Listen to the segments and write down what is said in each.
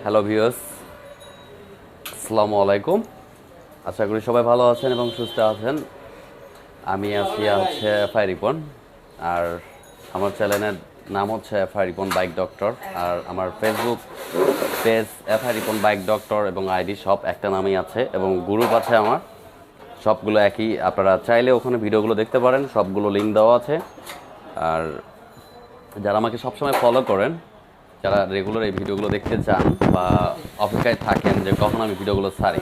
Hello viewers, আসসালামু আলাইকুম। আশা করি সবাই ভালো আছেন এবং সুস্থ আছেন। আমি আছি হচ্ছে এফআই রিপন, আর আমার চ্যানেলের নাম হচ্ছে এফআই রিপন বাইক ডক্টর। আর আমার Facebook page FI Ripon bike doctor এবং আইডি সব একটা নামেই আছে এবং গ্রুপ আছে আমার, সবগুলো একই। আপনারা চাইলে ওখানে ভিডিওগুলো দেখতে পারেন, সবগুলো লিঙ্ক দেওয়া আছে। আর যারা আমাকে সবসময় ফলো করেন, যারা রেগুলার এই ভিডিওগুলো দেখতে চান বা অপেক্ষায় থাকেন যে কখন আমি ভিডিওগুলো ছাড়ি,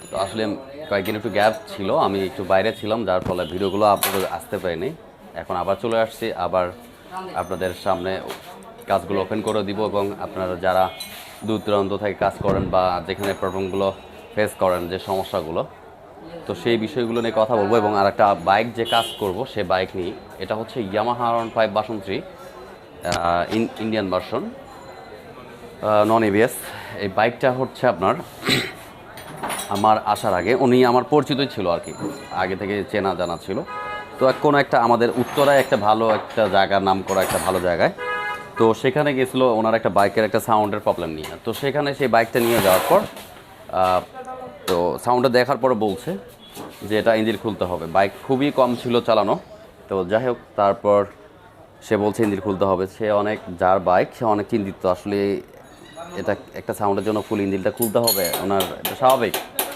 তো আসলে কয়েকদিন একটু গ্যাপ ছিল, আমি একটু বাইরে ছিলাম, যার ফলে ভিডিওগুলো আপনাদের আসতে পারিনি। এখন আবার চলে আসছি, আবার আপনাদের সামনে কাজগুলো ওপেন করে দিব এবং আপনারা যারা দূর দূরান্ত থেকে কাজ করেন বা যেখানে প্রবলেমগুলো ফেস করেন, যে সমস্যাগুলো, তো সেই বিষয়গুলো নিয়ে কথা বলবো। এবং আর একটা বাইক যে কাজ করব সে বাইক নিয়ে, এটা হচ্ছে Yamaha R15 version 3 Indian version, non ABS. এই বাইকটা হচ্ছে আপনার আমার আসার আগে উনি আমার পরিচিতই ছিল আর কি, আগে থেকে চেনা জানা ছিল। তো কোনো একটা আমাদের উত্তরায় একটা ভালো একটা জায়গার নাম করা একটা ভালো জায়গায়, তো সেখানে গেছিলো ওনার একটা বাইকের একটা সাউন্ডের প্রবলেম নিয়ে। তো সেখানে সেই বাইকটা নিয়ে যাওয়ার পর তো সাউন্ডটা দেখার পরে বলছে যে এটা ইঞ্জিন খুলতে হবে। বাইক খুবই কম ছিল চালানো, তো যাই হোক তারপর সে বলছে ইঞ্জিন খুলতে হবে। সে অনেক, যার বাইক সে অনেক চিন্তিত আসলে, এটা একটা সাউন্ডের জন্য ফুল ইঞ্জিনটা খুলতে হবে ওনার, এটা স্বাভাবিক।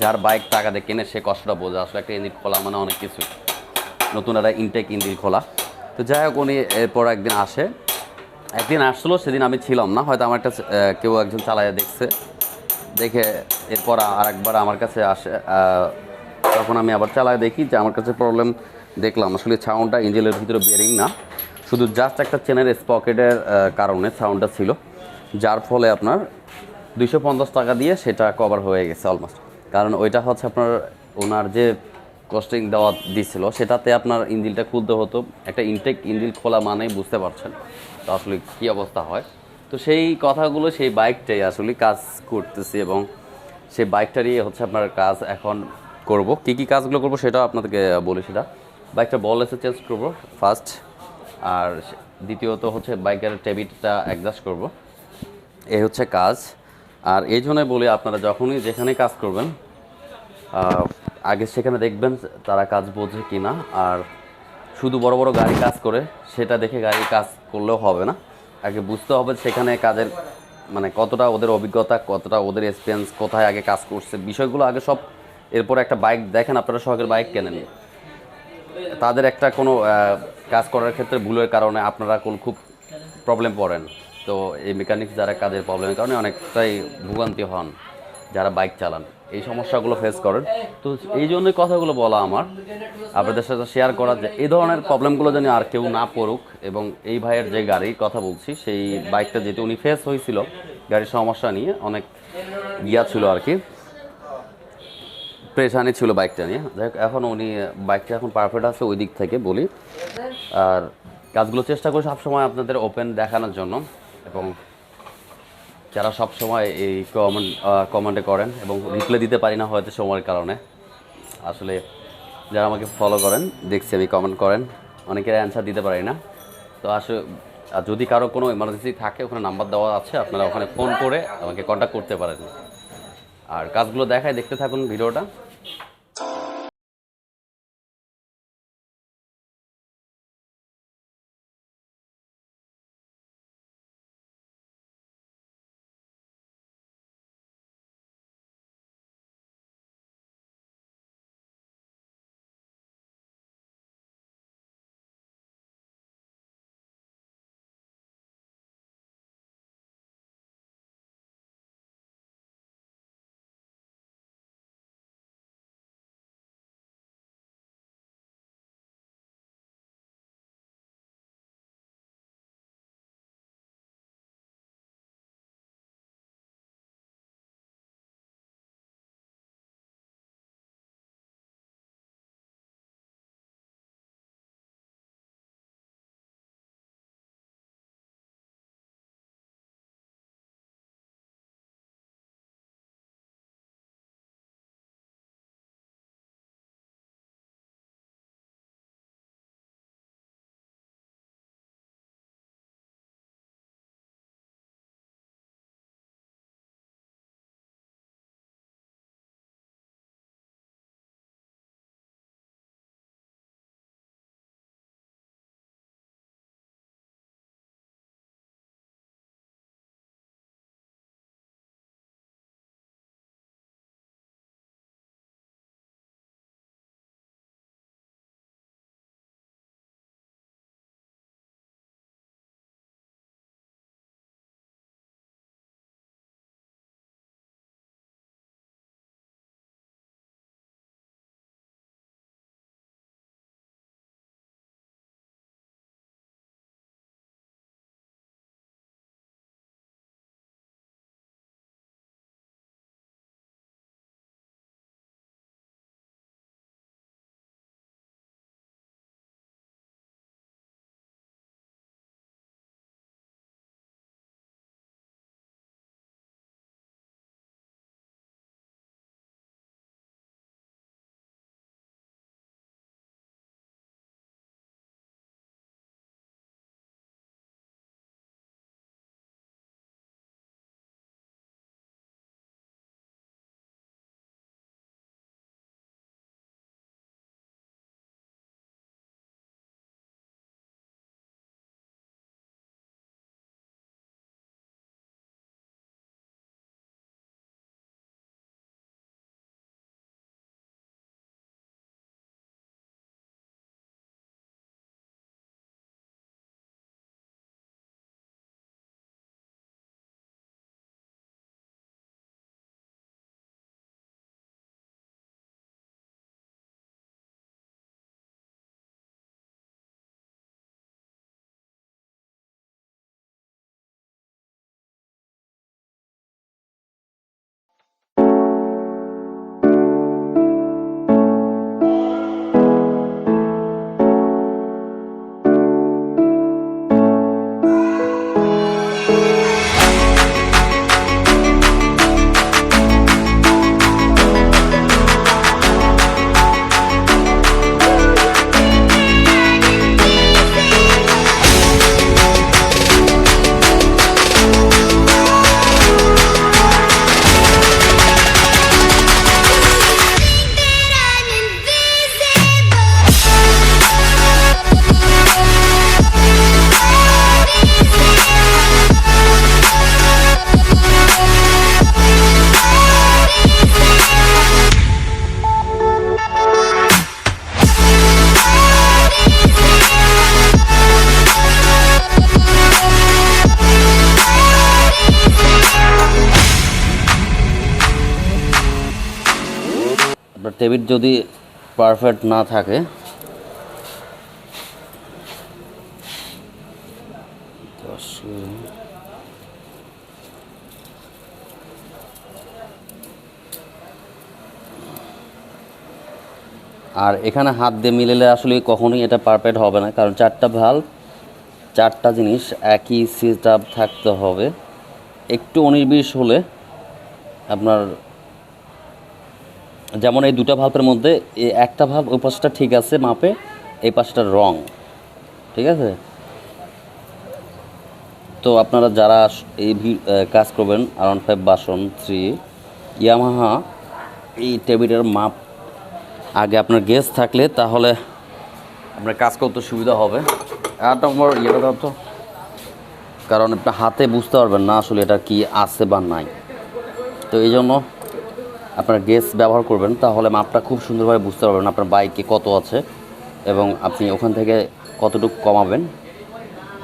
যার বাইক টাকা দিয়ে কিনে সে কষ্টটা বোঝে, আসলে একটা ইঞ্জিন খোলা মানে অনেক কিছু, নতুন একটা ইনটেক ইঞ্জিন খোলা। তো যাই হোক উনি এরপর একদিন আসলো, সেদিন আমি ছিলাম না, হয়তো আমার একটা কেউ একজন চালাইয়া দেখছে, দেখে এরপর আরেকবার আমার কাছে আসে। তখন আমি আবার চালায় দেখি যে আমার কাছে প্রবলেম দেখলাম, আসলে সাউন্ডটা ইঞ্জিনের ভিতরে বিয়ারিং না, শুধু জাস্ট একটা চেনের স্পকেটের কারণে সাউন্ডটা ছিল, যার ফলে আপনার 250 টাকা দিয়ে সেটা কভার হয়ে গেছে অলমোস্ট। কারণ ওইটা হচ্ছে আপনার ওনার যে কস্টিং দেওয়া দিছিল সেটাতে আপনার ইঞ্জিনটা খুলতে হতো। একটা ইনটেক ইঞ্জিন খোলা মানেই বুঝতে পারছেন তো আসলে কী অবস্থা হয়। তো সেই কথাগুলো, সেই বাইকটাই আসলে কাজ করতেছি এবং সেই বাইকটারই হচ্ছে আপনার কাজ এখন করব। কী কী কাজগুলো করব সেটাও আপনাদেরকে বলি। সেটা বাইকটা বল এসে চেঞ্জ করবো ফার্স্ট, আর দ্বিতীয়ত হচ্ছে বাইকের টেবিলটা অ্যাডজাস্ট করব। এই হচ্ছে কাজ। আর এই জন্যই বলি, আপনারা যখনই যেখানে কাজ করবেন আগে সেখানে দেখবেন তারা কাজ বোঝে কি না। আর শুধু বড় বড় গাড়ি কাজ করে সেটা দেখে গাড়ি কাজ করলেও হবে না, আগে বুঝতে হবে সেখানে কাজের মানে কতটা ওদের অভিজ্ঞতা, কতটা ওদের এক্সপিরিয়েন্স, কোথায় আগে কাজ করছে, বিষয়গুলো আগে সব। এরপর একটা বাইক দেখেন, আপনারা শখের বাইক কেনেন, তাদের একটা কোনো কাজ করার ক্ষেত্রে ভুলের কারণে আপনারা খুব প্রবলেম পড়েন। তো এই মেকানিক্স যারা কাজের প্রবলেমের কারণে অনেকটাই ভোগান্তি হন যারা বাইক চালান, এই সমস্যাগুলো ফেস করেন। তো এই জন্যই কথাগুলো বলা আমার, আপনাদের সাথে শেয়ার করা, যে এই ধরনের প্রবলেমগুলো যেন আর কেউ না পড়ুক। এবং এই ভাইয়ের যে গাড়ির কথা বলছি, সেই বাইকটা যেটা উনি ফেস হয়েছিল গাড়ির সমস্যা নিয়ে, অনেক ছিল আর কি, প্রেশানি ছিল বাইকটা নিয়ে। যাই হোক এখন উনি বাইকটা এখন পারফেক্ট আছে ওই দিক থেকে বলি। আর কাজগুলো চেষ্টা করি সবসময় আপনাদের ওপেন দেখানোর জন্য, এবং যারা সবসময় এই কমেন্টে করেন এবং রিপ্লাই দিতে পারি না হয়তো সময়ের কারণে, আসলে যারা আমাকে ফলো করেন দেখছি আমি কমেন্ট করেন, অনেকের অ্যান্সার দিতে পারি না। তো আসলে যদি কারো কোনো এমার্জেন্সি থাকে ওখানে নাম্বার দেওয়া আছে, আপনারা ওখানে ফোন করে আমাকে কন্ট্যাক্ট করতে পারেন। আর কাজগুলো দেখায়, দেখতে থাকুন ভিডিওটা। টেবিল যদি পারফেক্ট না থাকে আর এখানে হাত দিয়ে মিলালে আসলে কখনোই এটা পারফেক্ট হবে না, কারণ চারটা ভাল্ব চারটা জিনিস একই সেট আপ থাকতে হবে। একটু 19-20 হলে আপনার, যেমন এই দুটো ভাল্বের মধ্যে এই একটা ভাল্ব ওই পাশটা ঠিক আছে মাপে, এই পাশটা রং, ঠিক আছে? তো আপনারা যারা এই কাজ করবেন R15 ভার্সন 3 ইয়ামাহা, এই টেবিলের মাপ আগে আপনার গেজ থাকলে তাহলে আপনার কাজ করতে সুবিধা হবে। আর নম্বর ইয়েটা দাও তো, কারণ আপনার হাতে বুঝতে পারবেন না আসলে এটা কি আছে বা নাই। তো এই জন্য আপনার গেজ ব্যবহার করবেন, তাহলে মাপটা খুব সুন্দরভাবে বুঝতে পারবেন আপনার বাইকে কত আছে এবং আপনি ওখান থেকে কতটুকু কমাবেন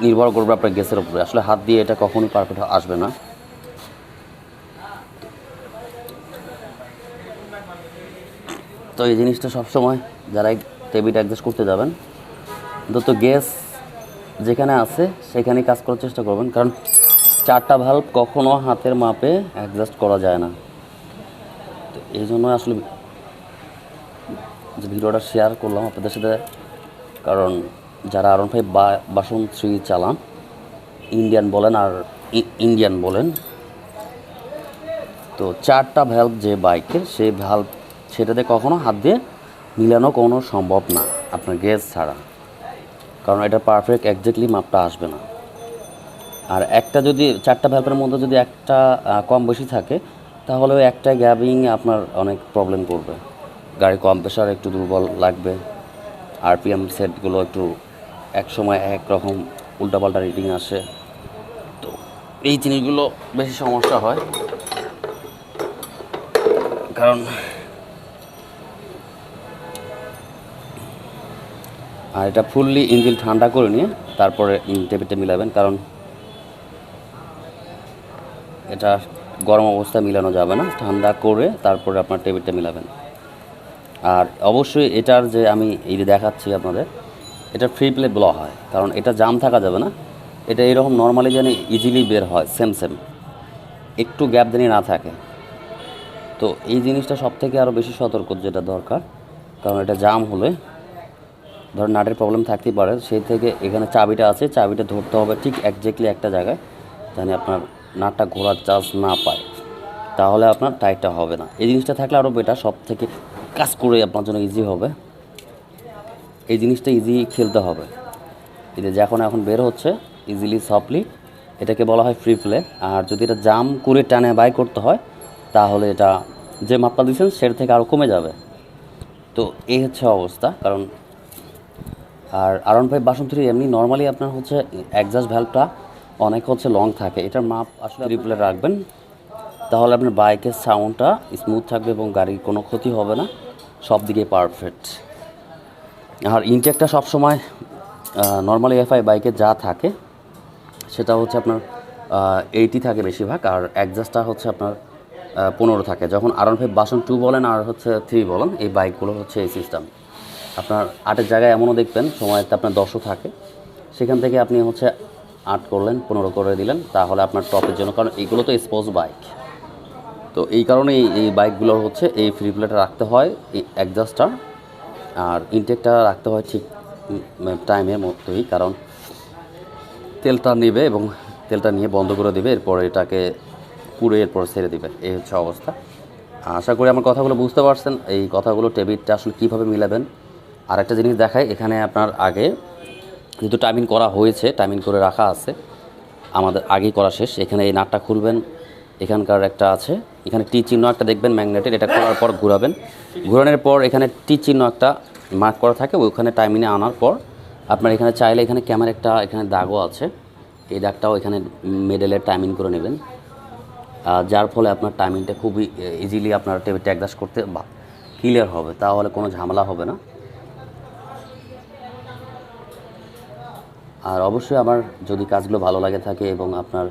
নির্ভর করবে আপনার গেসের উপরে। আসলে হাত দিয়ে এটা কখনোই পারফেক্ট আসবে না। তো এই জিনিসটা সবসময় যারা টেবিলটা অ্যাডজাস্ট করতে যাবেন, অন্তত গ্যাস যেখানে আছে সেখানেই কাজ করার চেষ্টা করবেন, কারণ চারটা ভাল্ব কখনো হাতের মাপে অ্যাডজাস্ট করা যায় না। তো এই জন্য আসলে যে ভিডিওটা শেয়ার করলাম আপনাদের সাথে, কারণ যারা R15 ভার্সন 3 চালান, ইন্ডিয়ান বলেন আর ইন্ডিয়ান বলেন, তো চারটা ভ্যালভ যে বাইকের সেই ভ্যালভ সেটাতে কখনো হাত দিয়ে মিলানো কোনো সম্ভব না আপনার গেজ ছাড়া, কারণ এটা পারফেক্ট একজ্যাক্টলি মাপটা আসবে না। আর একটা যদি চারটা ভ্যালভের মধ্যে যদি একটা কম বেশি থাকে, তাহলে ওই একটা গ্যাবিং আপনার অনেক প্রবলেম করবে। গাড়ি কম্প্রেসার একটু দুর্বল লাগবে, আরপিএম সেটগুলো একটু এক সময় এক রকম উল্টাপাল্টা রিডিং আসে। তো এই জিনিসগুলো বেশি সমস্যা হয়, কারণ আর এটা ফুললি ইঞ্জিন ঠান্ডা করে নিয়ে তারপরে টেবিলটা মিলাবেন, কারণ এটা গরম অবস্থায় মিলানো যাবে না, ঠান্ডা করে তারপরে আপনার টেবিলটা মিলাবেন। আর অবশ্যই এটার যে আমি এই যে দেখাচ্ছি আপনাদের, এটা ফ্রি প্লে ব্লক হয়, কারণ এটা জাম থাকা যাবে না। এটা এরকম নর্মালি যেন ইজিলি বের হয়, সেম একটু গ্যাপ যেন না থাকে। তো এই জিনিসটা সব থেকে আরও বেশি সতর্ক যেটা দরকার, কারণ এটা জাম হলে ধরেন নাটের প্রবলেম থাকতেই পারে। সেই থেকে এখানে চাবিটা আছে, চাবিটা ধরতে হবে ঠিক একজ্যাক্টলি একটা জায়গায়, জানি আপনার নাটটা ঘোরার চান্স না পায়, তাহলে আপনার টাইটটা হবে না। এই জিনিসটা থাকলে আরও বেটার, সব থেকে কাজ করে আপনার জন্য ইজি হবে। এই জিনিসটা ইজি খেলতে হবে। এই যে এখন বের হচ্ছে ইজিলি সফটলি, এটাকে বলা হয় ফ্রি প্লে। আর যদি এটা জাম করে টানে বাই করতে হয়, তাহলে এটা যে মাপটা দিচ্ছেন সেটা থেকে আরও কমে যাবে। তো এই হচ্ছে অবস্থা। কারণ আর R15 ভার্সন 3 এমনি নর্মালি আপনার হচ্ছে এক্সজস্ট ভ্যালভটা অনেক হচ্ছে লং থাকে, এটার মাপ আসলে রিপ্লে রাখবেন, তাহলে আপনার বাইকের সাউন্ডটা স্মুথ থাকবে এবং গাড়ির কোনো ক্ষতি হবে না, সব দিকে পারফেক্ট। আর ইনটেকটা সবসময় নর্মালি এফআই বাইকে যা থাকে সেটা হচ্ছে আপনার 80 থাকে বেশিরভাগ, আর এক্সজস্টটা হচ্ছে আপনার 15 থাকে। যখন R15 ভার্সন 2 বলেন আর হচ্ছে 3 বলেন, এই বাইকগুলো হচ্ছে এই সিস্টেম। আপনার 8-এর জায়গায় এমনও দেখবেন সময়তে আপনার 10ও থাকে, সেখান থেকে আপনি হচ্ছে 8 করলেন, 15 করে দিলেন, তাহলে আপনার টপের জন্য, কারণ এইগুলো তো স্পোর্টস বাইক। তো এই কারণেই এই বাইকগুলো হচ্ছে এই ফ্রি প্লেটা রাখতে হয়, এই এক্সজস্টটা আর ইনটেকটা রাখতে হয় ঠিক টাইমের মতোই, কারণ তেলটা নেবে এবং তেলটা নিয়ে বন্ধ করে দেবে, এরপর এটাকে পুড়ে এরপর ছেড়ে দেবে। এই হচ্ছে অবস্থা। আশা করি আমার কথাগুলো বুঝতে পারছেন। এই কথাগুলো টেবিলটা আসলে কীভাবে মিলাবেন। আর একটা জিনিস দেখাই, এখানে আপনার আগে যেহেতু টাইমিং করা হয়েছে, টাইমিং করে রাখা আছে, আমাদের আগেই করা শেষ। এখানে এই নাটটা খুলবেন, এখানকার একটা আছে, এখানে টি চিহ্ন একটা দেখবেন ম্যাগনেটের, এটা করার পর ঘোরাবেন, ঘোরানোর পর এখানে টি চিহ্ন একটা মার্ক করা থাকে, ওইখানে টাইমিংয়ে আনার পর আপনার এখানে চাইলে এখানে ক্যামেরা একটা এখানে দাগও আছে, এই দাগটাও এখানে মেডেলের টাইমিং করে নেবেন, যার ফলে আপনার টাইমিংটা খুবই ইজিলি আপনার টেবিলটা অ্যাডজাস্ট করতে ক্লিয়ার হবে, তাহলে কোনো ঝামেলা হবে না। আর অবশ্যই আমার যদি কাজগুলো ভালো লাগে থাকে এবং আপনার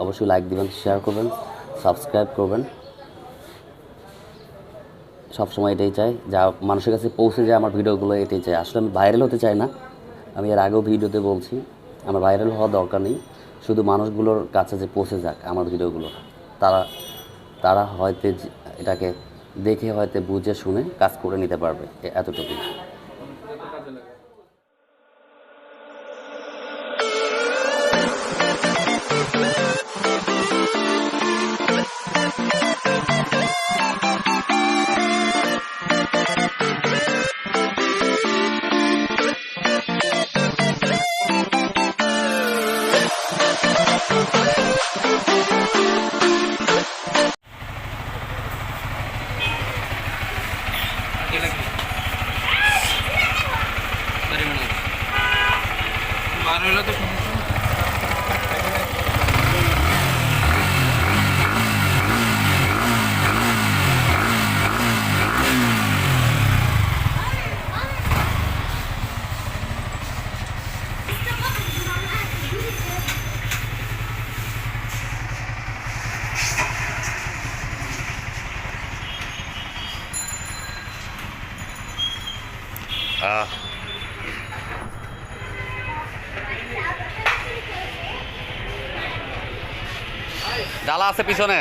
অবশ্যই লাইক দিবেন, শেয়ার করবেন, সাবস্ক্রাইব করবেন। সবসময় এটাই চাই, যা মানুষের কাছে পৌঁছে যায় আমার ভিডিওগুলো, এটাই চাই। আসলে আমি ভাইরাল হতে চাই না, আমি এর আগেও ভিডিওতে বলছি আমার ভাইরাল হওয়া দরকার নেই, শুধু মানুষগুলোর কাছে যে পৌঁছে যাক আমার ভিডিওগুলো, তারা তারা হয়তো এটাকে দেখে হয়তো বুঝে শুনে কাজ করে নিতে পারবে, এতটুকুই। ডালা আছে পিছনে।